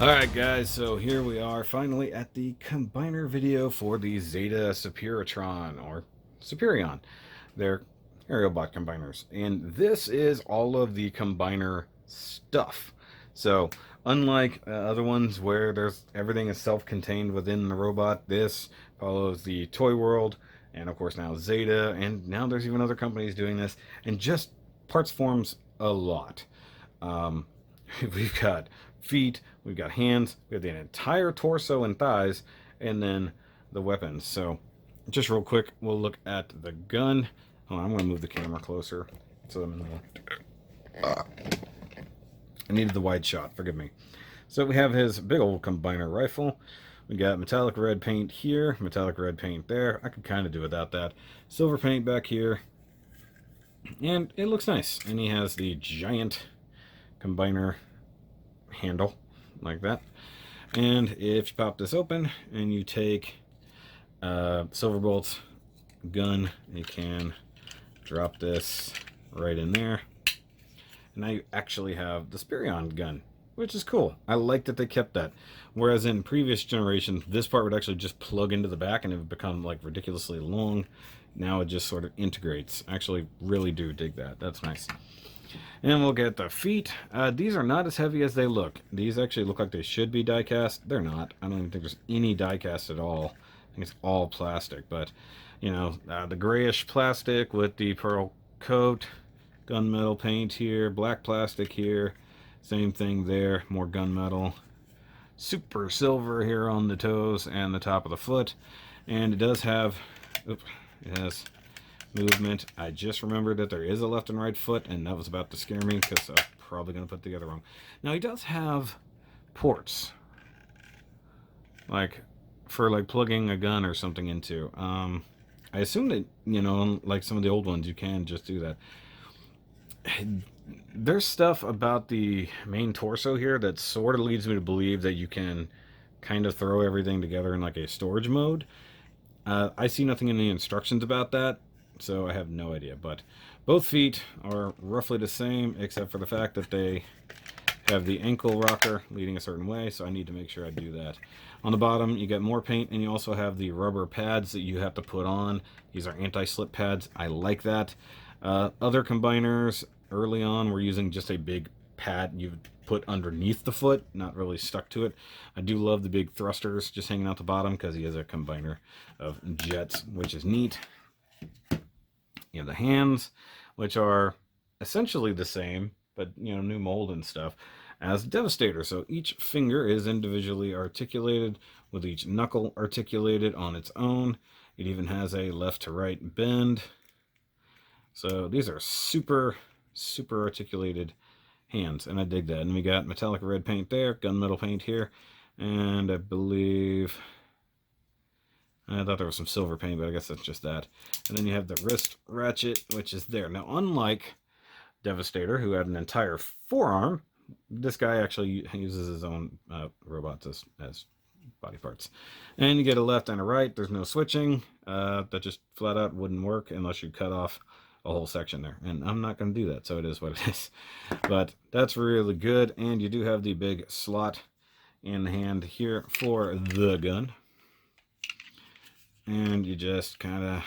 Alright guys, so here we are finally at the combiner video for the Zeta Superitron, or Superion. They're Aerialbot combiners. And this is all of the combiner stuff. So, unlike other ones where everything is self-contained within the robot, this follows the toy world, and of course now Zeta, and now there's even other companies doing this, and just parts forms a lot. We've got feet, we've got hands, we have the entire torso and thighs, and then the weapons. So, just real quick, we'll look at the gun. Hold on, I'm going to move the camera closer so I'm in the... I needed the wide shot, forgive me. So we have his big old combiner rifle. We got metallic red paint here, metallic red paint there. I could kind of do without that. Silver paint back here. And it looks nice. And he has the giant combiner handle like that. And if you pop this open and you take Silverbolt's gun, you can drop this right in there. And now you actually have the Superion gun, which is cool. I like that they kept that. Whereas in previous generations, this part would actually just plug into the back and it would become like ridiculously long. Now it just sort of integrates. I actually really do dig that. That's nice. And we'll get the feet. These are not as heavy as they look. These actually look like they should be die-cast. They're not. I don't even think there's any die-cast at all. I think it's all plastic. But, you know, the grayish plastic with the pearl coat. Gunmetal paint here. Black plastic here. Same thing there. More gunmetal. Super silver here on the toes and the top of the foot. And it does have... Oops, it has... movement. I just remembered that there is a left and right foot, and that was about to scare me because I'm probably going to put the other wrong. Now he does have ports, like for like plugging a gun or something into. I assume that, you know, like some of the old ones, you can just do that. There's stuff about the main torso here that sort of leads me to believe that you can kind of throw everything together in like a storage mode. I see nothing in the instructions about that, so I have no idea. But both feet are roughly the same, except for the fact that they have the ankle rocker leading a certain way, so I need to make sure I do that. On the bottom, you get more paint, and you also have the rubber pads that you have to put on. These are anti-slip pads. I like that. Other combiners early on were using just a big pad you put underneath the foot, not really stuck to it. I do love the big thrusters just hanging out the bottom because he is a combiner of jets, which is neat. You have the hands, which are essentially the same, but, you know, new mold and stuff, as Devastator. So each finger is individually articulated, with each knuckle articulated on its own. It even has a left to right bend. So these are super, super articulated hands, and I dig that. And we got metallic red paint there, gunmetal paint here, and I believe... I thought there was some silver paint, but I guess that's just that. And then you have the wrist ratchet, which is there. Now, unlike Devastator, who had an entire forearm, this guy actually uses his own robots as body parts. And you get a left and a right. There's no switching. That just flat out wouldn't work unless you cut off a whole section there. And I'm not going to do that, so it is what it is. But that's really good. And you do have the big slot in the hand here for the gun. And you just kind of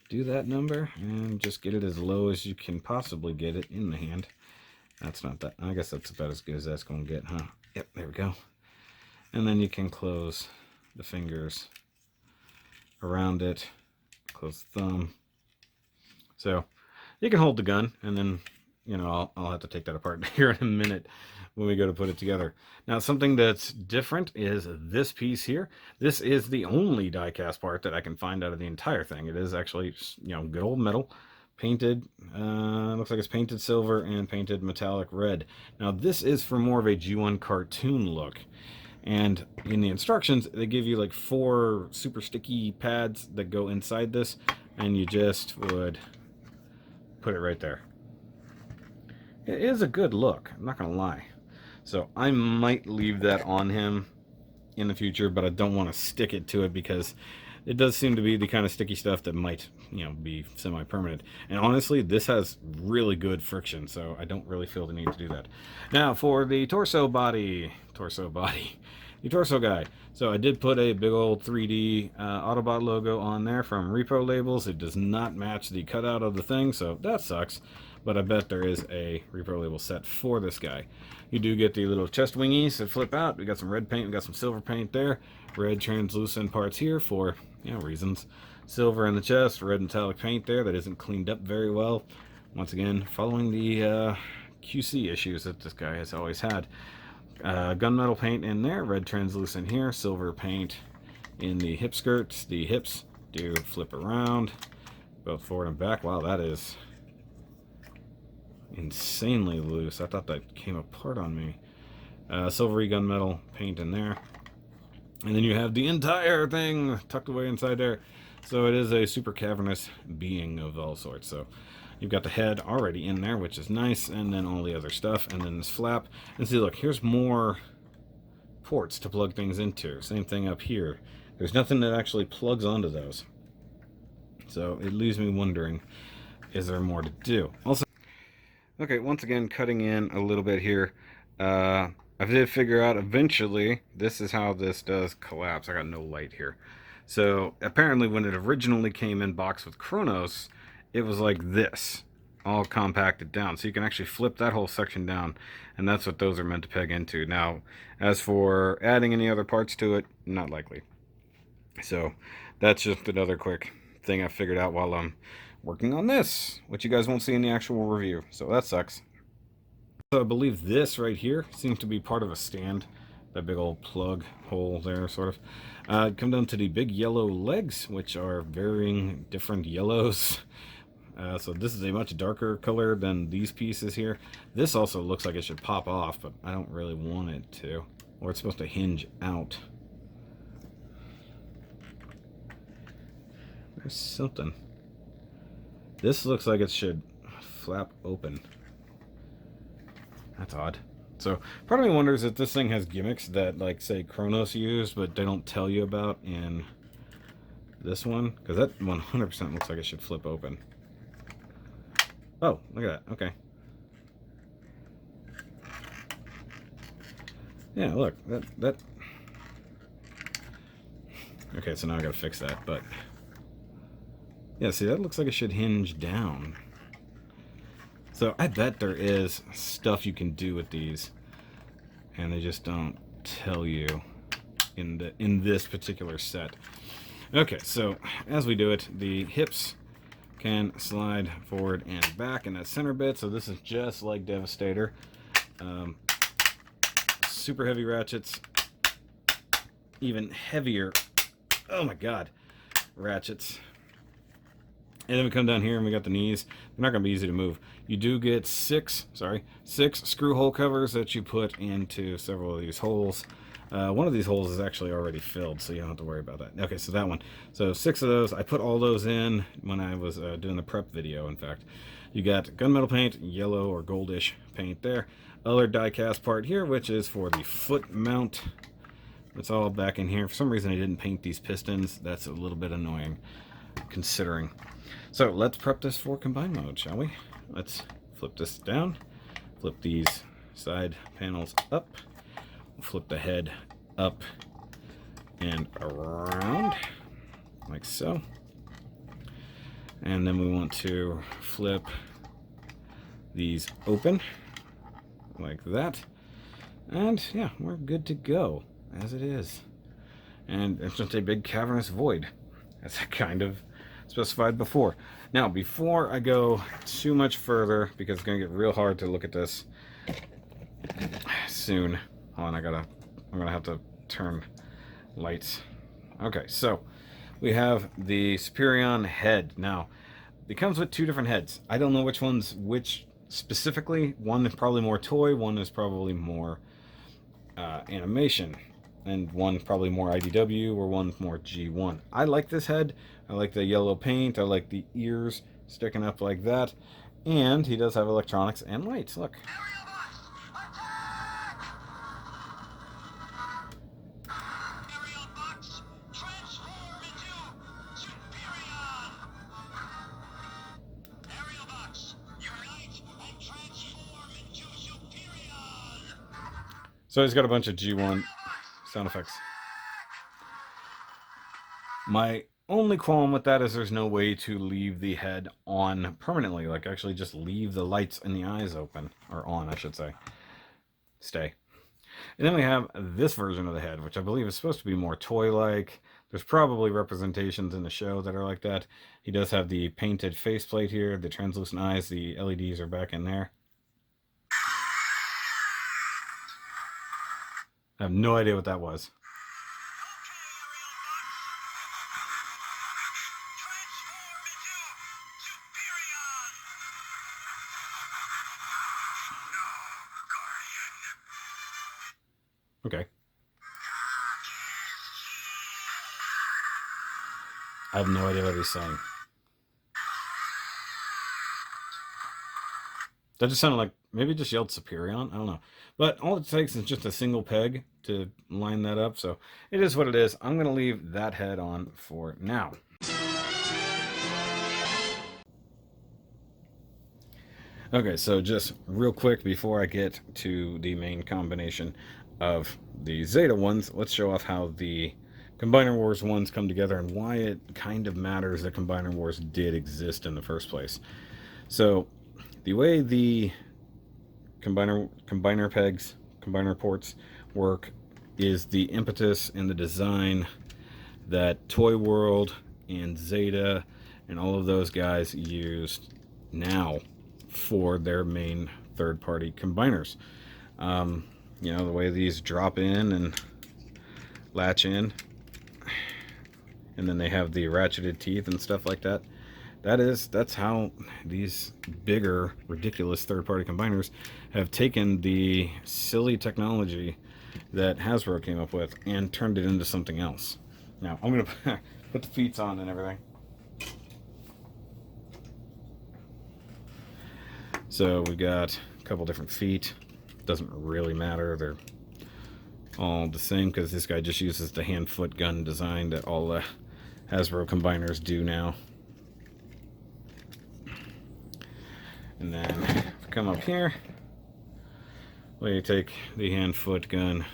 do that number and just get it as low as you can possibly get it in the hand. That's not that. I guess that's about as good as that's going to get, huh? Yep, there we go. And then you can close the fingers around it. Close the thumb. So you can hold the gun, and then, you know, I'll have to take that apart here in a minute when we go to put it together. Now, something that's different is this piece here. This is the only die-cast part that I can find out of the entire thing. It is actually, you know, good old metal, painted, looks like it's painted silver and painted metallic red. Now, this is for more of a G1 cartoon look. And in the instructions, they give you like 4 super sticky pads that go inside this, and you just would put it right there. It is a good look, I'm not gonna lie. So I might leave that on him in the future, but I don't want to stick it to it because it does seem to be the kind of sticky stuff that might, be semi-permanent. And honestly, this has really good friction, so I don't really feel the need to do that. Now, for the torso body, the torso guy. So I did put a big old 3D Autobot logo on there from Repo Labels. It does not match the cutout of the thing, so that sucks. But I bet there is a Repo Label set for this guy. You do get the little chest wingies that flip out. We got some red paint, we got some silver paint there. Red translucent parts here for, reasons. Silver in the chest, red metallic paint there that isn't cleaned up very well. Once again, following the QC issues that this guy has always had. Gunmetal paint in there, red translucent here, silver paint in the hip skirts. The hips do flip around, both forward and back. Wow, that is insanely loose. I thought that came apart on me. Silvery gunmetal paint in there. And then you have the entire thing tucked away inside there. So it is a super cavernous being of all sorts. So you've got the head already in there, which is nice, and then all the other stuff, and then this flap. And see, look, here's more ports to plug things into. Same thing up here. There's nothing that actually plugs onto those. So it leaves me wondering, is there more to do? Also, okay, once again, cutting in a little bit here. I did figure out eventually this is how this does collapse. I got no light here. So apparently when it originally came in box with Kronos, it was like this, all compacted down. So you can actually flip that whole section down, and that's what those are meant to peg into. Now, as for adding any other parts to it, not likely. So that's just another quick thing I figured out while I'm working on this, which you guys won't see in the actual review. So that sucks. So I believe this right here seems to be part of a stand. That big old plug hole there, sort of. Come down to the big yellow legs, which are varying different yellows. So this is a much darker color than these pieces here. This also looks like it should pop off, but I don't really want it to. Or it's supposed to hinge out. There's something. This looks like it should flap open. That's odd. So part of me wonders if this thing has gimmicks that, like, say, Kronos used, but they don't tell you about in this one. Because that 100% looks like it should flip open. Oh, look at that. Okay. Yeah, look. That... Okay, so now I gotta fix that, but... Yeah, see, that looks like it should hinge down. So I bet there is stuff you can do with these, and they just don't tell you in this particular set. Okay, so as we do it, the hips can slide forward and back in that center bit. So this is just like Devastator. Super heavy ratchets, even heavier. Oh my God, ratchets. And then we come down here and we got the knees. They're not going to be easy to move. You do get six screw hole covers that you put into several of these holes. One of these holes is actually already filled, so you don't have to worry about that. Okay, so that one. So 6 of those. I put all those in when I was doing the prep video, in fact. You got gunmetal paint, yellow or goldish paint there. Other die-cast part here, which is for the foot mount. It's all back in here. For some reason I didn't paint these pistons. That's a little bit annoying, considering. So let's prep this for combine mode, shall we? Let's flip this down, flip these side panels up, flip the head up and around, like so. And then we want to flip these open, like that. And yeah, we're good to go, as it is. And it's just a big cavernous void, as I kind of specified before. Now, before I go too much further, because it's gonna get real hard to look at this soon. Hold on, I'm gonna have to turn lights. Okay, so we have the Superion head. Now, it comes with 2 different heads. I don't know which one's which specifically. One is probably more toy, one is probably more animation, and one probably more IDW, or one more G1. I like this head. I like the yellow paint. I like the ears sticking up like that. And he does have electronics and lights. Look. So he's got a bunch of G1 sound effects. My only qualm with that is there's no way to leave the head on permanently. Like, actually just leave the lights in the eyes open. Or on, I should say. Stay. And then we have this version of the head, which I believe is supposed to be more toy-like. There's probably representations in the show that are like that. He does have the painted faceplate here, the translucent eyes, the LEDs are back in there. I have no idea what that was. Okay. I have no idea what he's saying. That just sounded like, maybe just yelled Superion. I don't know. But all it takes is just a single peg to line that up. So it is what it is. I'm going to leave that head on for now. Okay, so just real quick before I get to the main combination of the Zeta ones, let's show off how the Combiner Wars ones come together and why it kind of matters that Combiner Wars did exist in the first place. So the way the combiner pegs, combiner ports work is the impetus and the design that Toy World and Zeta and all of those guys used now for their main third-party combiners. You know, the way these drop in and latch in, and then they have the ratcheted teeth and stuff like that. That's how these bigger, ridiculous third-party combiners have taken the silly technology that Hasbro came up with and turned it into something else. Now, I'm going to put the feet on and everything. So we got a couple different feet. Doesn't really matter. They're all the same because this guy just uses the hand-foot gun design that all the Hasbro combiners do now. And then if we come up here, we take the hand-foot gun.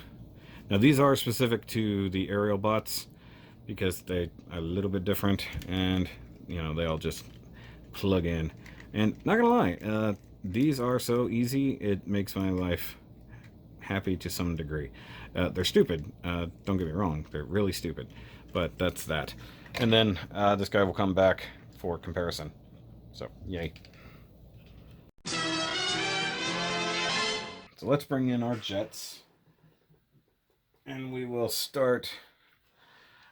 Now these are specific to the aerial bots because they are a little bit different, and you know, they all just plug in. And not gonna lie, these are so easy, it makes my life happy to some degree. They're stupid, don't get me wrong, they're really stupid, but that's that. And then this guy will come back for comparison. So, yay. So let's bring in our jets. And we will start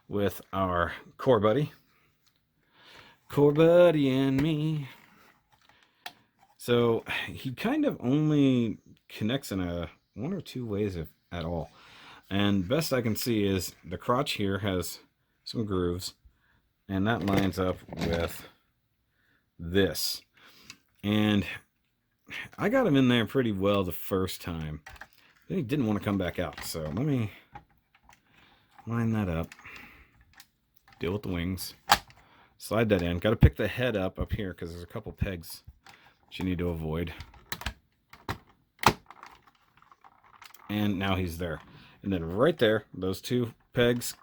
with our core buddy. Core buddy and me. So he kind of only connects in one or two ways at all. And best I can see is the crotch here has some grooves, and that lines up with this. And I got him in there pretty well the first time. Then he didn't want to come back out. So let me line that up. Deal with the wings. Slide that in. Got to pick the head up here because there's a couple pegs that you need to avoid. And now he's there. And then right there, those two pegs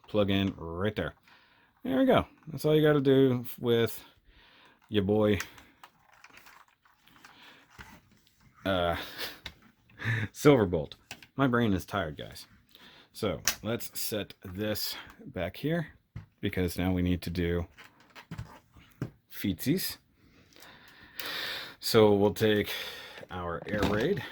plug in right there. There we go. That's all you got to do with your boy Silverbolt. My brain is tired, guys. So let's set this back here because now we need to do feetsies. So we'll take our air raid.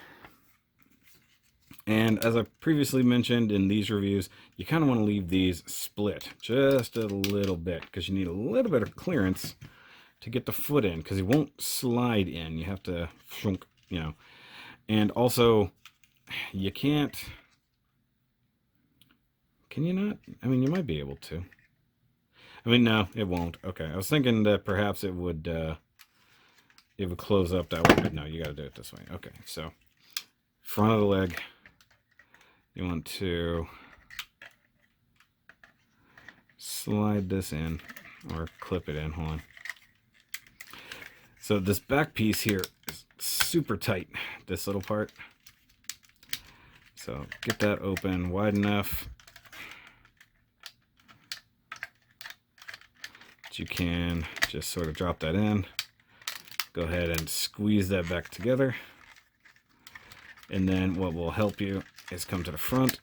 And as I previously mentioned in these reviews, you kind of want to leave these split just a little bit because you need a little bit of clearance to get the foot in because it won't slide in. You have to, you know. And also, you can't, can you not? I mean, you might be able to. I mean, no, it won't. Okay, I was thinking that perhaps it would close up that way, but no, you got to do it this way. Okay, so front of the leg, you want to slide this in or clip it in. Hold on. So this back piece here is super tight, this little part. So get that open wide enough that you can just sort of drop that in. Go ahead and squeeze that back together. And then what will help you is come to the front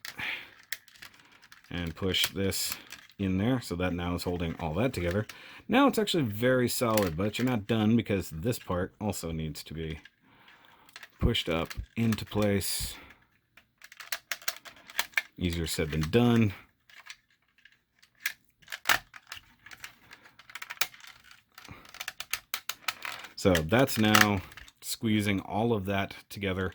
and push this in there. So that now is holding all that together. Now it's actually very solid, but you're not done because this part also needs to be pushed up into place. Easier said than done. So that's now squeezing all of that together.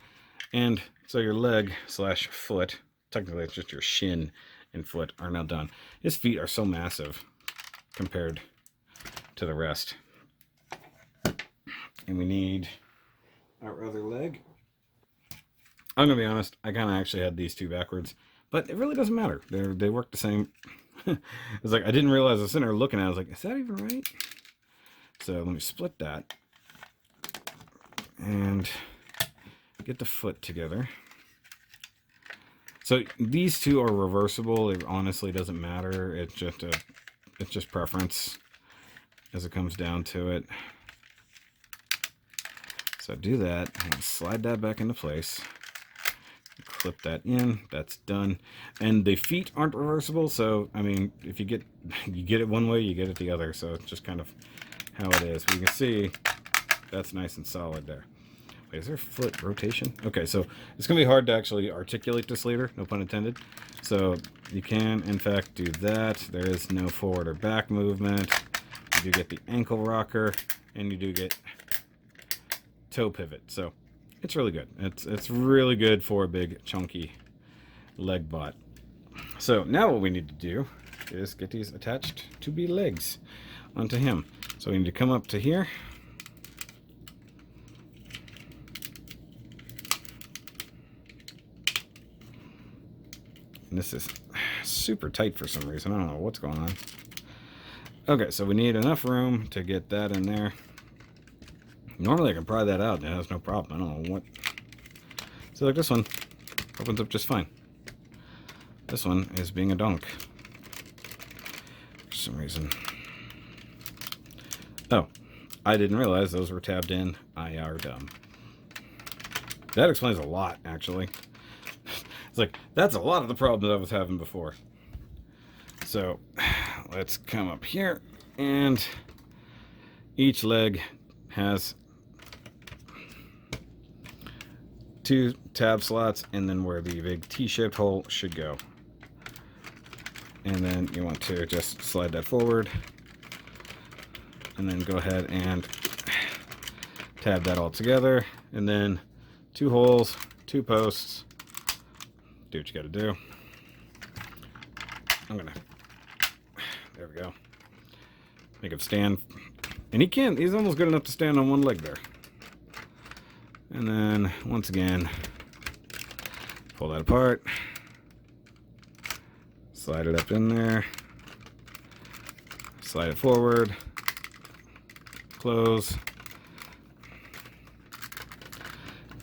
And so your leg slash foot, technically it's just your shin and foot, are now done. His feet are so massive compared to the rest. And we need our other leg. I'm going to be honest, I kind of actually had these two backwards, but it really doesn't matter. They work the same. It's like, I didn't realize I was sitting there looking at it. I was like, is that even right? So let me split that and get the foot together. So these two are reversible. It honestly doesn't matter. It's just preference as it comes down to it. So do that and slide that back into place. Clip that in. That's done. And the feet aren't reversible, so I mean, if you get it one way, you get it the other. So it's just kind of how it is. But you can see that's nice and solid there. Wait, is there foot rotation? Okay, so it's gonna be hard to actually articulate this later, no pun intended. So you can in fact do that. There is no forward or back movement. You do get the ankle rocker, and you do get toe pivot. So it's really good. It's really good for a big chunky leg bot. So now what we need to do is get these attached to be legs onto him. So we need to come up to here. And this is super tight for some reason. I don't know what's going on. Okay, so we need enough room to get that in there. Normally I can pry that out and it has no problem. I don't know what. So like this one opens up just fine. This one is being a donk for some reason. Oh, I didn't realize those were tabbed in. I are dumb. That explains a lot, actually. It's like, that's a lot of the problems I was having before. So let's come up here, and each leg has 2 tab slots, and then where the big T-shaped hole should go. And then you want to just slide that forward, and then go ahead and tab that all together, and then 2 holes, 2 posts. Do what you gotta do. There we go. Make him stand. And he's almost good enough to stand on one leg there. And then, once again, pull that apart. Slide it up in there. Slide it forward. Close.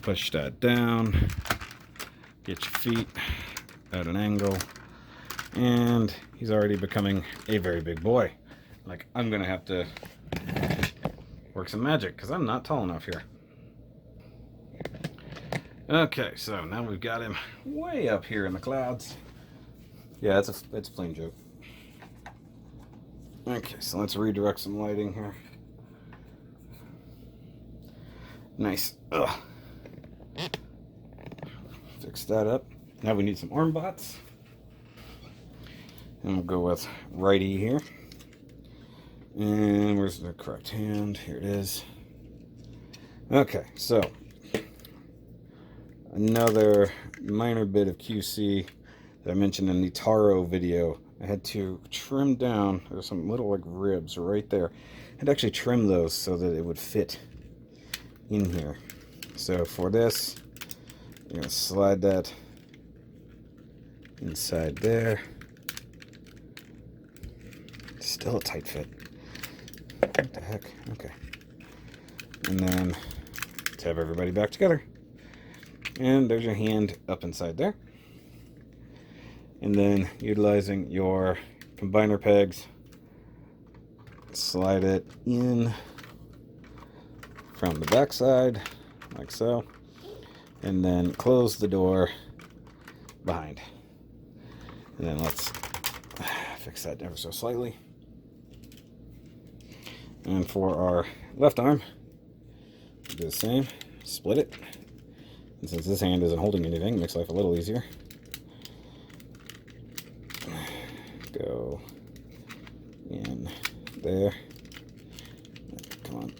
Push that down. Get your feet at an angle. And he's already becoming a very big boy. Like, I'm gonna have to work some magic because I'm not tall enough here. Okay, so now we've got him way up here in the clouds. Yeah, it's a plain joke. Okay, so let's redirect some lighting here. Nice. Ugh. Fix that up. Now we need some arm bots. And we'll go with righty here. And where's the correct hand? Here it is. Okay, so another minor bit of QC that I mentioned in the Taro video. I had to trim down, there's some little like ribs right there. I had to actually trim those so that it would fit in here. So for this, you're going to slide that inside there. Still a tight fit. What the heck? Okay. And then tab everybody back together. And there's your hand up inside there. And then utilizing your combiner pegs, slide it in from the back side, like so, and then close the door behind. And then let's fix that ever so slightly. And for our left arm, do the same, split it. And since this hand isn't holding anything, it makes life a little easier. Go in there. Come on.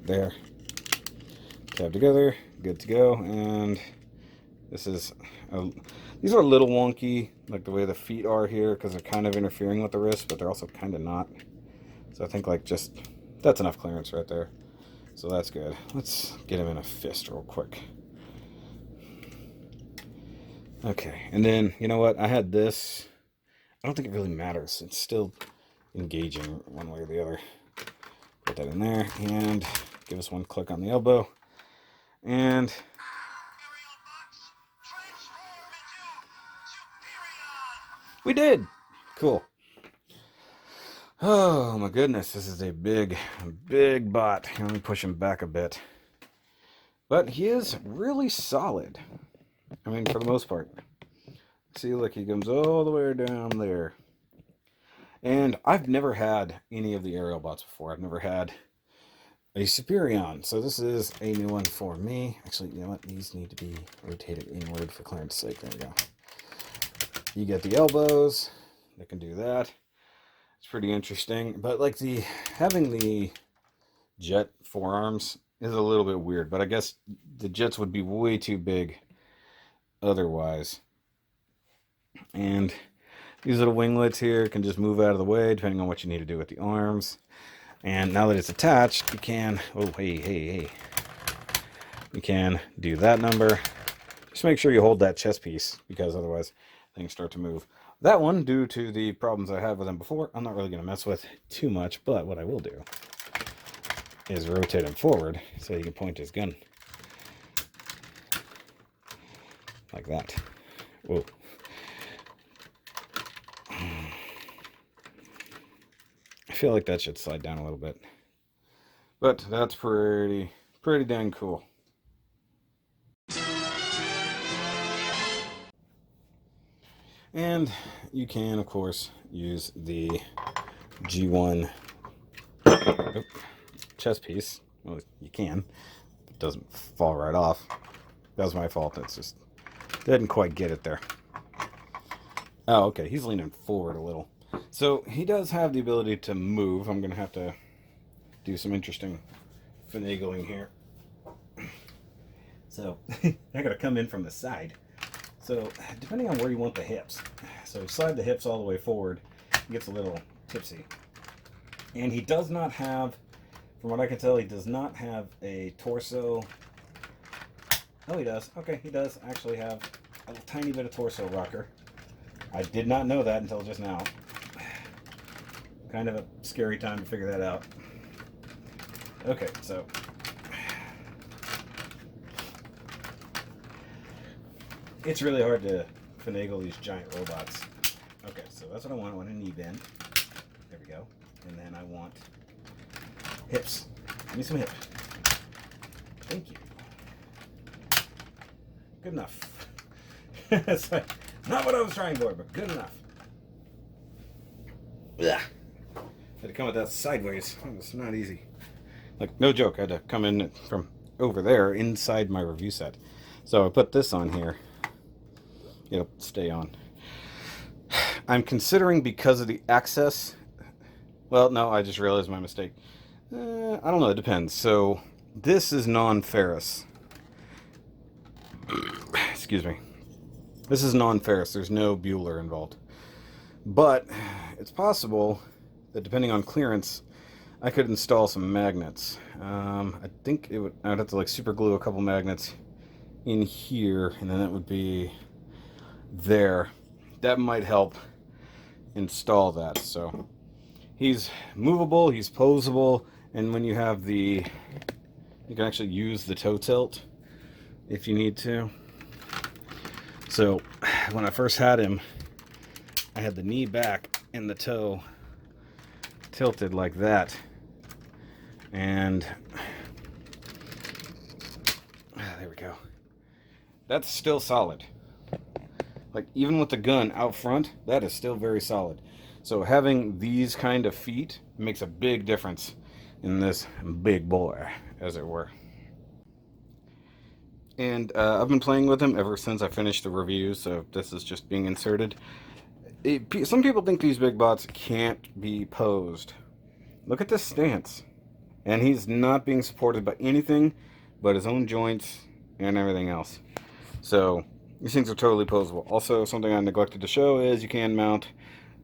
There. Tab together. Good to go. And this is these are a little wonky, like the way the feet are here, because they're kind of interfering with the wrist, but they're also kind of not. So I think like just that's enough clearance right there. So that's good. Let's get him in a fist real quick. Okay, and then you know what? I had this. I don't think it really matters. It's still engaging one way or the other. Put that in there and give us one click on the elbow. And we did. Cool. Oh my goodness, this is a big bot. Let me push him back a bit. But he is really solid. I mean, for the most part. See, look, he comes all the way down there. And I've never had any of the aerial bots before. I've never had a Superion. So this is a new one for me. Actually, you know what? These need to be rotated inward for clearance sake. There we go. You get the elbows. They can do that. It's pretty interesting. But like having the jet forearms is a little bit weird. But I guess the jets would be way too big otherwise. And these little winglets here can just move out of the way depending on what you need to do with the arms. And now that it's attached, you can, oh, hey. You can do that number. Just make sure you hold that chest piece, because otherwise things start to move. That one, due to the problems I had with them before, I'm not really going to mess with too much, but what I will do is rotate him forward so he can point his gun. Like that. Whoa. I feel like that should slide down a little bit. But that's pretty dang cool. And you can, of course, use the G1 chest piece. Well, you can. It doesn't fall right off. That was my fault. It's just didn't quite get it there. Oh, okay. He's leaning forward a little. So he does have the ability to move. I'm going to have to do some interesting finagling here. So I got to come in from the side. So depending on where you want the hips. So slide the hips all the way forward. He gets a little tipsy. And he does not have, from what I can tell, he does not have a torso. Oh, he does. Okay, he does actually have a tiny bit of torso rocker. I did not know that until just now. Kind of a scary time to figure that out. Okay, so it's really hard to finagle these giant robots. Okay, so that's what I want. I want a knee bend. There we go. And then I want hips. Give me some hips. Thank you. Good enough. It's like, not what I was trying for, but good enough. Yeah. Had to come at that sideways. It's not easy. Like, no joke, I had to come in from over there inside my review set. So I put this on here. It'll stay on. I'm considering, because of the access. Well, no, I just realized my mistake. I don't know, it depends. So this is non-ferrous. Excuse me. This is non-ferrous. There's no Bueller involved. But it's possible that depending on clearance, I could install some magnets. I think I'd have to like super glue a couple magnets in here, and then that would be there. That might help install that. So he's movable, he's posable, and when you have you can actually use the toe tilt if you need to. So when I first had him, I had the knee back and the toe tilted like that. And there we go. That's still solid. Like, even with the gun out front, that is still very solid. So having these kind of feet makes a big difference in this big boy, as it were. And I've been playing with him ever since I finished the review, so this is just being inserted. Some people think these big bots can't be posed. Look at this stance. And he's not being supported by anything but his own joints and everything else. So these things are totally posable. Also, something I neglected to show is you can mount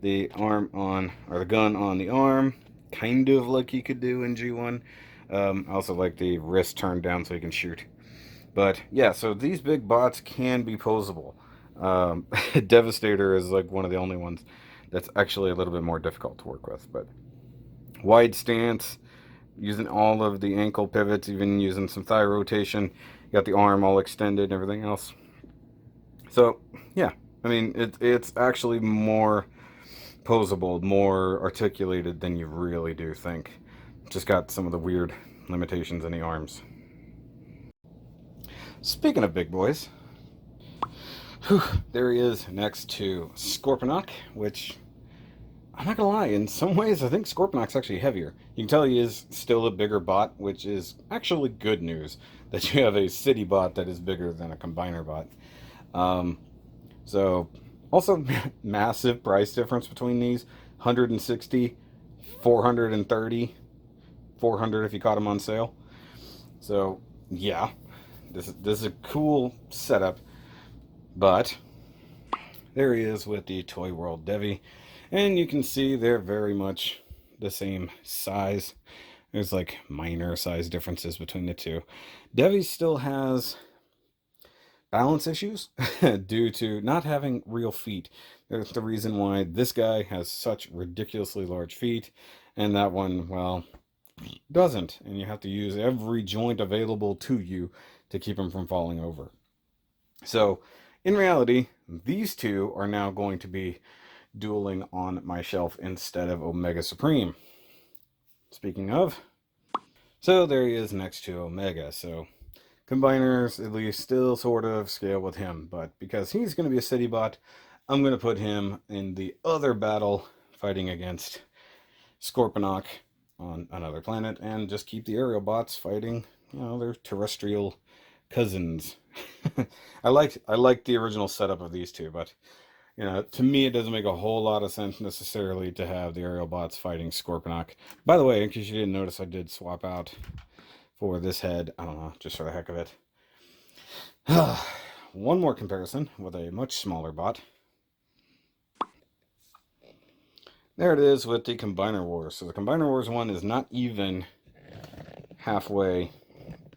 the arm on, or the gun on the arm, kind of like you could do in G1. I also like the wrist turned down so you can shoot. But yeah, so these big bots can be posable. Devastator is like one of the only ones that's actually a little bit more difficult to work with. But wide stance, using all of the ankle pivots, even using some thigh rotation, you got the arm all extended and everything else. So yeah, I mean, it's actually more posable, more articulated than you really do think. Just got some of the weird limitations in the arms. Speaking of big boys, there he is next to Scorponok, which, I'm not gonna lie, in some ways I think Scorponok's actually heavier. You can tell he is still a bigger bot, which is actually good news, that you have a city bot that is bigger than a combiner bot. So, also massive price difference between these. 160, 430, 400 if you caught them on sale. So, yeah, this is a cool setup. But there he is with the Toy World Devi, and you can see they're very much the same size. There's like minor size differences between the two. Devi still has balance issues due to not having real feet. That's the reason why this guy has such ridiculously large feet, and that one, well, doesn't. And you have to use every joint available to you to keep him from falling over. So, in reality, these two are now going to be dueling on my shelf instead of Omega Supreme. Speaking of, so there he is next to Omega. So combiners at least still sort of scale with him, but because he's going to be a city bot, I'm going to put him in the other battle fighting against Scorponok on another planet and just keep the aerial bots fighting, you know, their terrestrial cousins. I liked the original setup of these two, but you know, to me it doesn't make a whole lot of sense necessarily to have the aerial bots fighting Scorponok. By the way, in case you didn't notice, I did swap out for this head. I don't know, just for the heck of it. One more comparison with a much smaller bot. There it is with the Combiner Wars. So the Combiner Wars one is not even halfway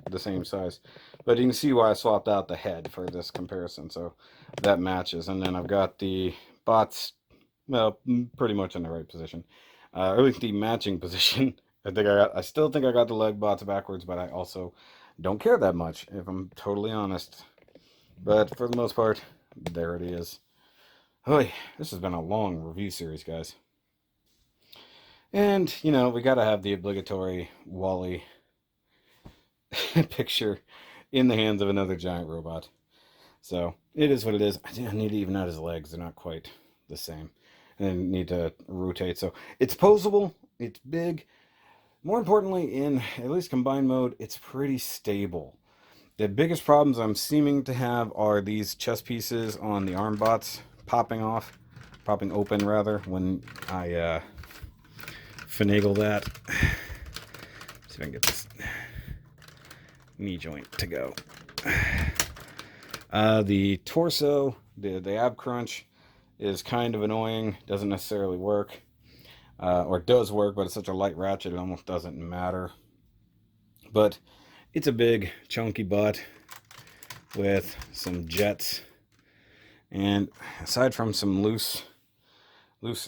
the same size. But you can see why I swapped out the head for this comparison. So that matches. And then I've got the bots, well, pretty much in the right position. Or at least the matching position. I still think I got the leg bots backwards, but I also don't care that much, if I'm totally honest. But for the most part, there it is. Oy, this has been a long review series, guys. And, you know, we gotta have the obligatory Wally picture in the hands of another giant robot. So, it is what it is. I need to even out his legs. They're not quite the same. And need to rotate. So, it's posable. It's big. More importantly, in at least combined mode, it's pretty stable. The biggest problems I'm seeming to have are these chest pieces on the arm bots popping open rather, when I finagle that. See if I can get this knee joint to go. The torso, the ab crunch is kind of annoying. Doesn't necessarily work. Or it does work, but it's such a light ratchet it almost doesn't matter. But it's a big, chunky butt with some jets. And aside from some loose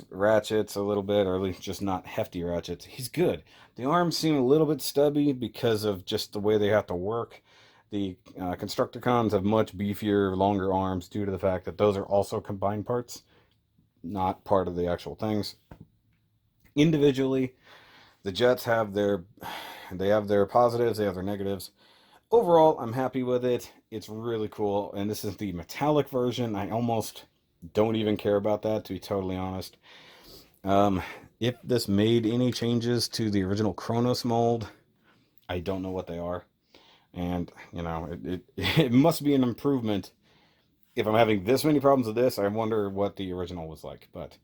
ratchets a little bit, or at least just not hefty ratchets, he's good. The arms seem a little bit stubby because of just the way they have to work. The Constructicons have much beefier, longer arms due to the fact that those are also combined parts. not part of the actual things. Individually, the jets have their positives, they have their negatives. Overall, I'm happy with it. It's really cool, and this is the metallic version. I almost don't even care about that, to be totally honest. Um, if this made any changes to the original Kronos mold, I don't know what they are. And, you know, it must be an improvement. If I'm having this many problems with this, I wonder what the original was like. But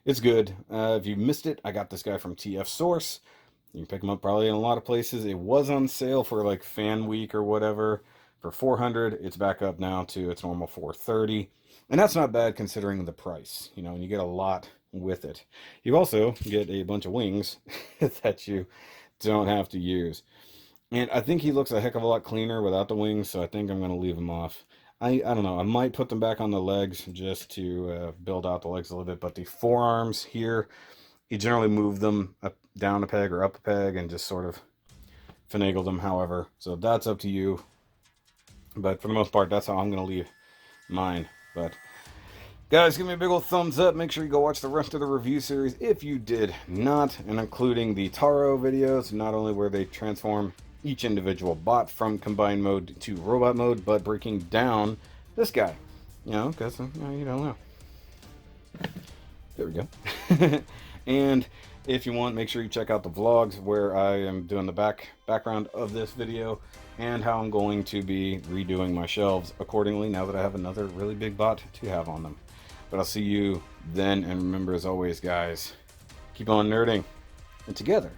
it's good. If you missed it, I got this guy from TF Source. You can pick him up probably in a lot of places. It was on sale for like Fan Week or whatever for 400. It's back up now to its normal 430. And that's not bad considering the price, you know, and you get a lot with it. You also get a bunch of wings that you don't have to use. And I think he looks a heck of a lot cleaner without the wings, so I think I'm going to leave him off. I don't know. I might put them back on the legs just to build out the legs a little bit, but the forearms here, you generally move them up, down a peg or up a peg and just sort of finagle them however. So that's up to you. But for the most part, that's how I'm going to leave mine. But guys, give me a big old thumbs up. Make sure you go watch the rest of the review series if you did not, and including the Taro videos, not only where they transform each individual bot from combined mode to robot mode, but breaking down this guy. You know, because you don't know. There we go. And if you want, make sure you check out the vlogs where I am doing the background of this video and how I'm going to be redoing my shelves accordingly now that I have another really big bot to have on them. But I'll see you then, and remember, as always, guys, keep on nerding, and together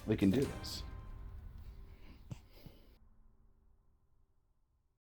we can do this.